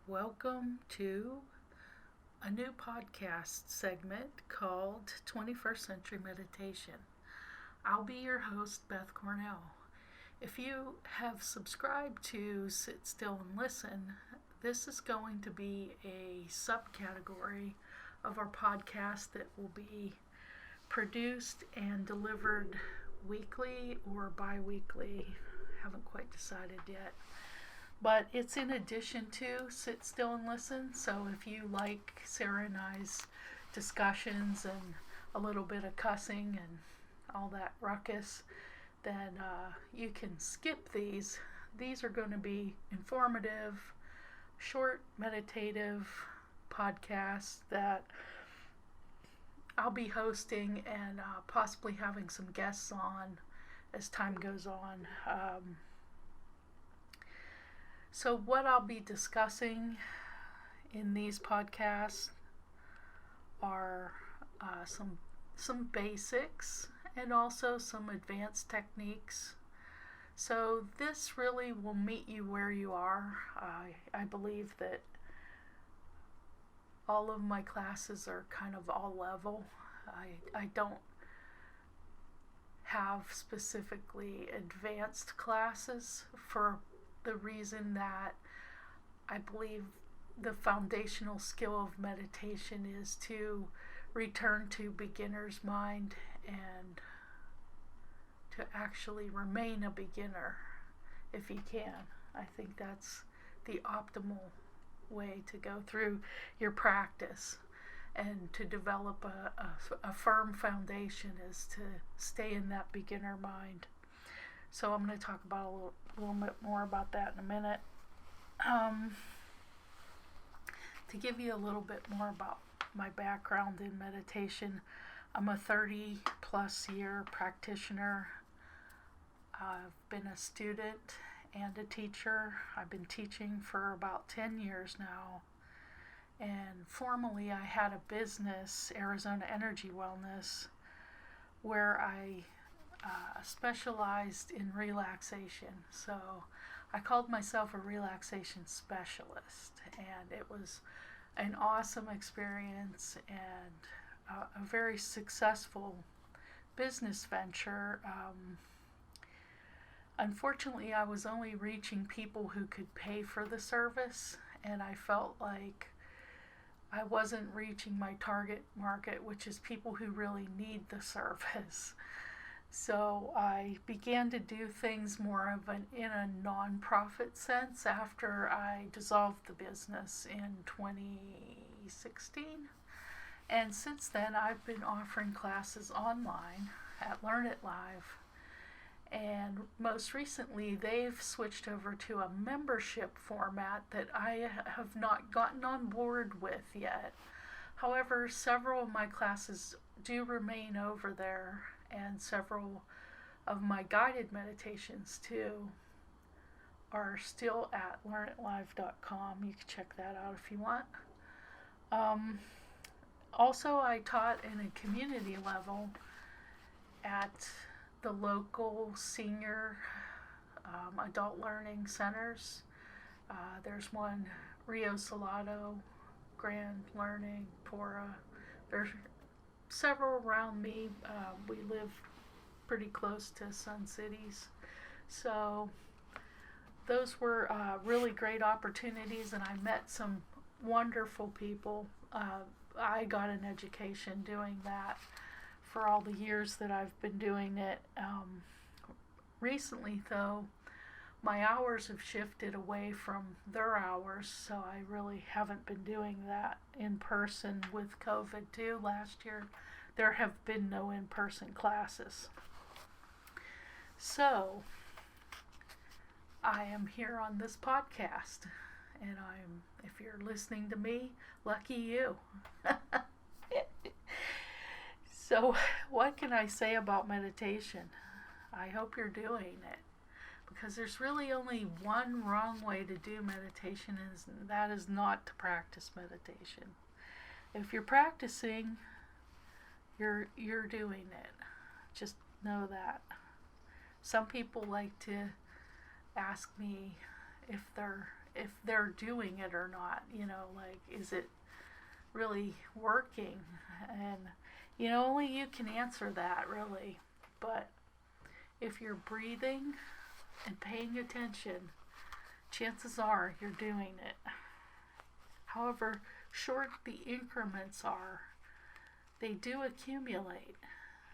Welcome to a new podcast segment called 21st Century Meditation. I'll be your host, Beth Cornell. If you have subscribed to Sit Still and Listen, this is going to be a subcategory of our podcast that will be produced and delivered weekly or bi-weekly. Haven't quite decided yet. But it's in addition to Sit Still and Listen, so if you like Sarah and I's discussions and a little bit of cussing and all that ruckus, then you can skip these. These are going to be informative, short, meditative podcasts that I'll be hosting and possibly having some guests on as time goes on. So what I'll be discussing in these podcasts are some basics and also some advanced techniques. So this really will meet you where you are. I believe that all of my classes are kind of all level. I don't have specifically advanced classes for the reason that I believe the foundational skill of meditation is to return to beginner's mind and to actually remain a beginner if you can. I think that's the optimal way to go through your practice and to develop a firm foundation is to stay in that beginner mind. So I'm going to talk about a little bit more about that in a minute. To give you a little bit more about my background in meditation, I'm a 30 plus year practitioner. I've been a student and a teacher. I've been teaching for about 10 years now. And formerly I had a business, Arizona Energy Wellness, where I specialized in relaxation. So I called myself a relaxation specialist, and it was an awesome experience and a very successful business venture. Unfortunately, I was only reaching people who could pay for the service, and I felt like I wasn't reaching my target market, which is people who really need the service. So I began to do things more of in a non-profit sense after I dissolved the business in 2016. And since then, I've been offering classes online at Learn It Live. And most recently, they've switched over to a membership format that I have not gotten on board with yet. However, several of my classes do remain over there, and several of my guided meditations too are still at learnitlive.com. You can check that out if you want. Also, I taught in a community level at the local senior adult learning centers. There's one, Rio Salado, Grand Learning, Pora. There's several around me. We live pretty close to Sun Cities. So those were really great opportunities, and I met some wonderful people. I got an education doing that for all the years that I've been doing it. Recently, though, my hours have shifted away from their hours, so I really haven't been doing that in person with COVID too. Last year, there have been no in-person classes. So, I am here on this podcast, and if you're listening to me, lucky you. So, what can I say about meditation? I hope you're doing it, because there's really only one wrong way to do meditation, and that is not to practice meditation. If you're practicing, you're doing it. Just know that. Some people like to ask me if they're if they're doing it or not. Like, is it really working? And only you can answer that, really. But if you're breathing and paying attention, chances are you're doing it. However short the increments are, they do accumulate,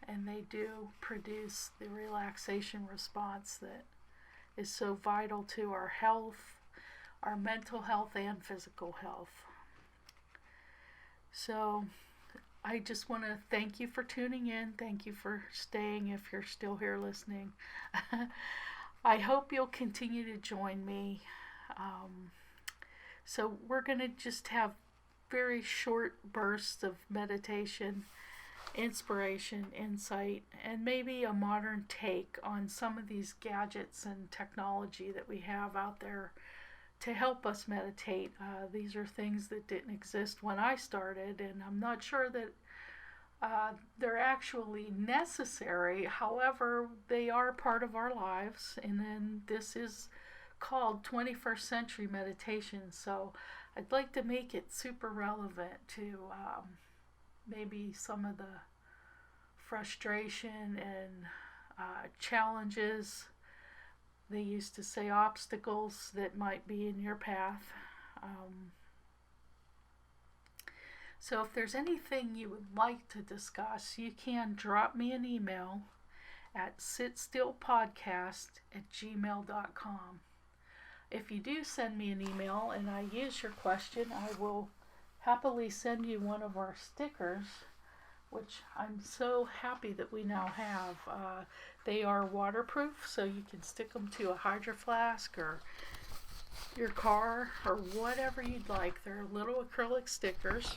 and they do produce the relaxation response that is so vital to our health, our mental health, and physical health. So I just want to thank you for tuning in. Thank you for staying if you're still here listening. I hope you'll continue to join me. So we're going to just have very short bursts of meditation, inspiration, insight, and maybe a modern take on some of these gadgets and technology that we have out there to help us meditate. These are things that didn't exist when I started, and I'm not sure that they're actually necessary. However, they are part of our lives, and then this is called 21st century meditation. So I'd like to make it super relevant to maybe some of the frustration and challenges, they used to say obstacles, that might be in your path. So if there's anything you would like to discuss, you can drop me an email at sitstillpodcast@gmail.com. If you do send me an email and I use your question, I will happily send you one of our stickers, which I'm so happy that we now have. They are waterproof, so you can stick them to a hydro flask or your car or whatever you'd like. They're little acrylic stickers.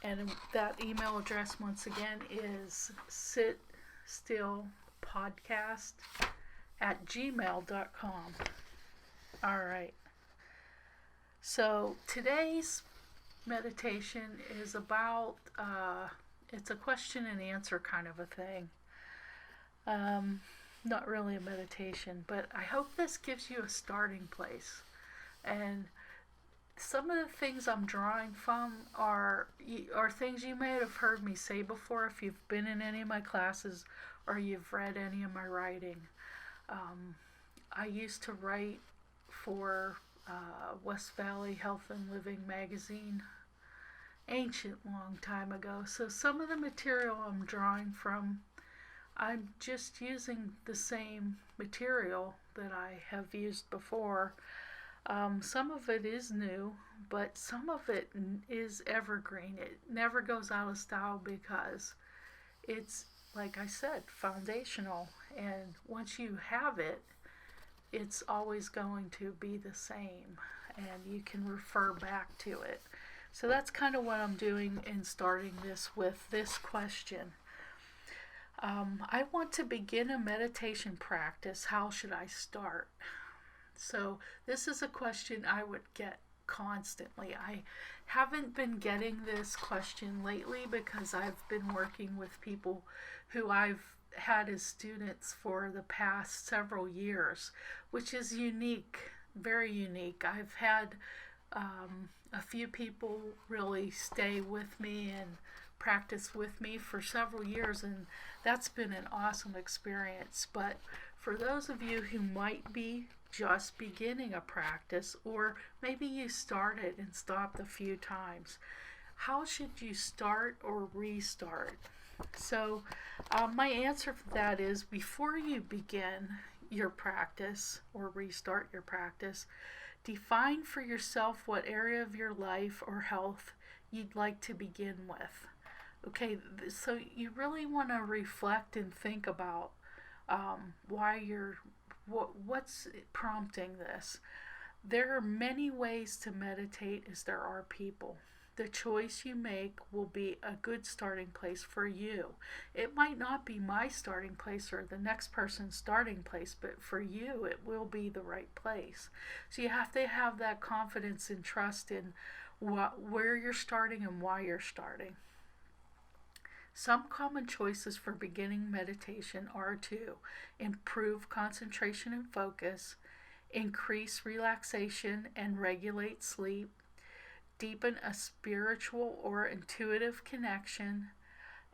And that email address, once again, is sitstillpodcast@gmail.com. All right. So today's meditation is about, it's a question and answer kind of a thing. Not really a meditation, but I hope this gives you a starting place. And some of the things I'm drawing from are things you may have heard me say before if you've been in any of my classes or you've read any of my writing. I used to write for West Valley Health and Living magazine, ancient long time ago. So some of the material I'm drawing from, I'm just using the same material that I have used before. Some of it is new, but some of it is evergreen. It never goes out of style because it's, like I said, foundational. And once you have it, it's always going to be the same, and you can refer back to it. So that's kind of what I'm doing in starting this with this question. I want to begin a meditation practice. How should I start? So this is a question I would get constantly. I haven't been getting this question lately because I've been working with people who I've had as students for the past several years, which is unique, very unique. I've had a few people really stay with me and practice with me for several years, and that's been an awesome experience. But for those of you who might be just beginning a practice, or maybe you started and stopped a few times, how should you start or restart? So my answer for that is, before you begin your practice or restart your practice, define for yourself what area of your life or health you'd like to begin with. Okay, so you really want to reflect and think about what's prompting this. There are many ways to meditate as there are people. The choice you make will be a good starting place for you. It might not be my starting place or the next person's starting place, but for you it will be the right place. So you have to have that confidence and trust in where you're starting and why you're starting. Some common choices for beginning meditation are to improve concentration and focus, increase relaxation and regulate sleep, deepen a spiritual or intuitive connection,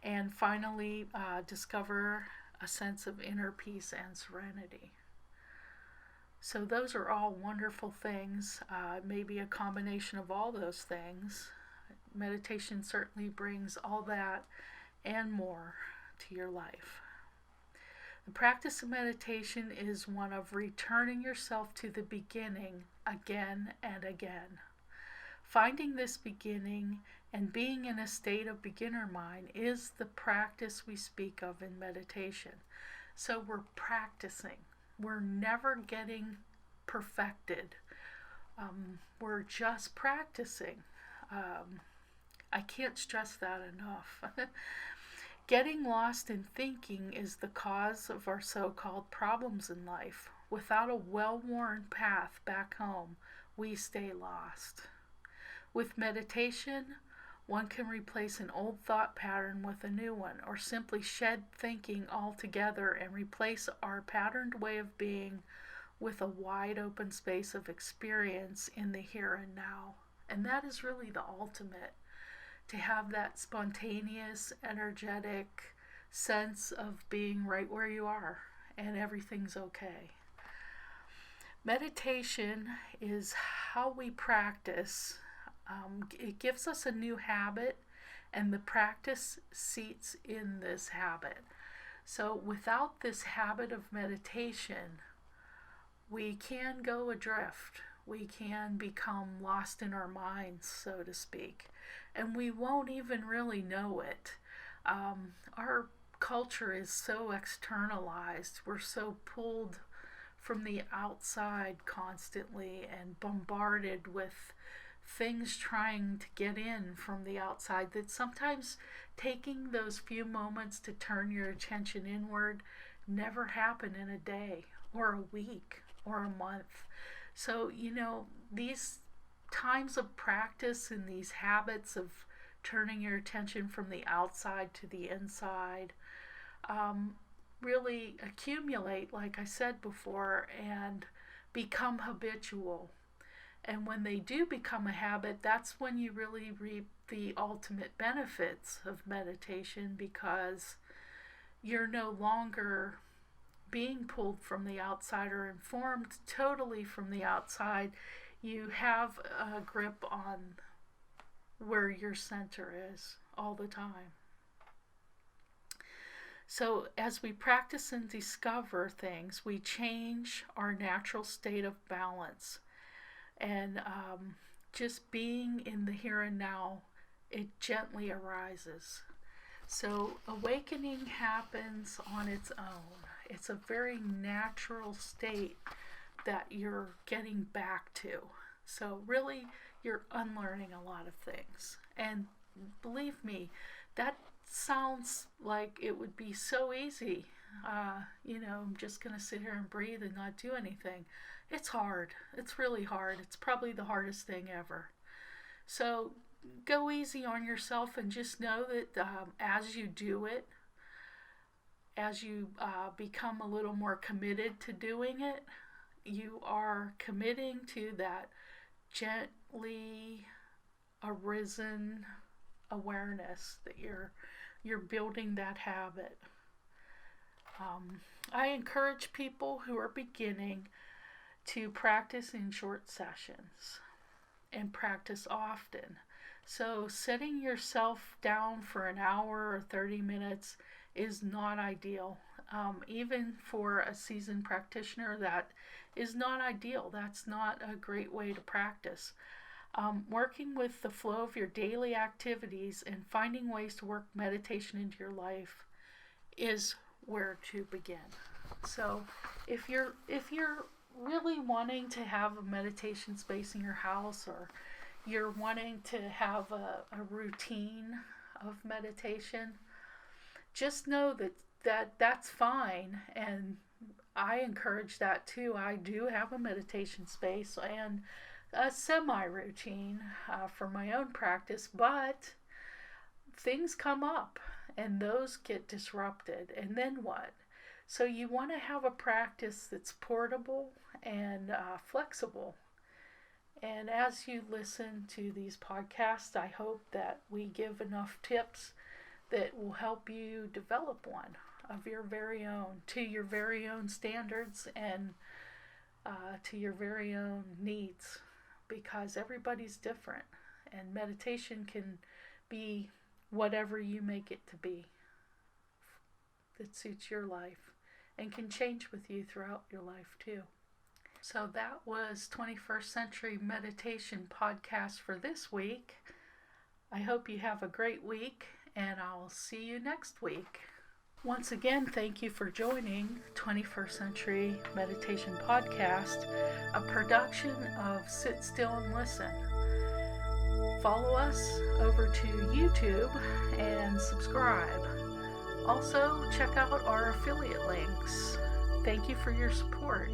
and finally discover a sense of inner peace and serenity. So those are all wonderful things, maybe a combination of all those things. Meditation certainly brings all that and more to your life. The practice of meditation is one of returning yourself to the beginning again and again. Finding this beginning and being in a state of beginner mind is the practice we speak of in meditation. So we're practicing. We're never getting perfected. We're just practicing. I can't stress that enough. Getting lost in thinking is the cause of our so-called problems in life. Without a well-worn path back home, we stay lost. With meditation, one can replace an old thought pattern with a new one, or simply shed thinking altogether and replace our patterned way of being with a wide open space of experience in the here and now. And that is really the ultimate, to have that spontaneous, energetic sense of being right where you are and everything's okay. Meditation is how we practice. It gives us a new habit, and the practice seats in this habit. So without this habit of meditation, we can go adrift. We can become lost in our minds, so to speak, and we won't even really know it. Our culture is so externalized. We're so pulled from the outside constantly and bombarded with things trying to get in from the outside that sometimes taking those few moments to turn your attention inward never happen in a day or a week or a month. So, these times of practice and these habits of turning your attention from the outside to the inside really accumulate, like I said before, and become habitual. And when they do become a habit, that's when you really reap the ultimate benefits of meditation, because you're no longer being pulled from the outside or informed totally from the outside. You have a grip on where your center is all the time. So as we practice and discover things, we change our natural state of balance. And just being in the here and now, it gently arises. So awakening happens on its own. It's a very natural state that you're getting back to. So really, you're unlearning a lot of things. And believe me, that sounds like it would be so easy. I'm just going to sit here and breathe and not do anything. It's hard. It's really hard. It's probably the hardest thing ever. So go easy on yourself and just know that as you do it, as you become a little more committed to doing it, you are committing to that gently arisen awareness that you're building that habit. I encourage people who are beginning to practice in short sessions and practice often. So setting yourself down for an hour or 30 minutes is not ideal. Even for a seasoned practitioner, that is not ideal. That's not a great way to practice. Working with the flow of your daily activities and finding ways to work meditation into your life is where to begin. So if you're really wanting to have a meditation space in your house, or you're wanting to have a routine of meditation, just know that's fine, and I encourage that too. I do have a meditation space and a semi-routine for my own practice, but things come up and those get disrupted, and then what? So you want to have a practice that's portable and flexible. And as you listen to these podcasts, I hope that we give enough tips that will help you develop one of your very own, to your very own standards and to your very own needs, because everybody's different, and meditation can be whatever you make it to be that suits your life and can change with you throughout your life too. So that was 21st Century Meditation Podcast for this week. I hope you have a great week, and I'll see you next week. Once again, thank you for joining 21st Century Meditation Podcast, a production of Sit Still and Listen. Follow us over to YouTube and subscribe. Also, check out our affiliate links. Thank you for your support.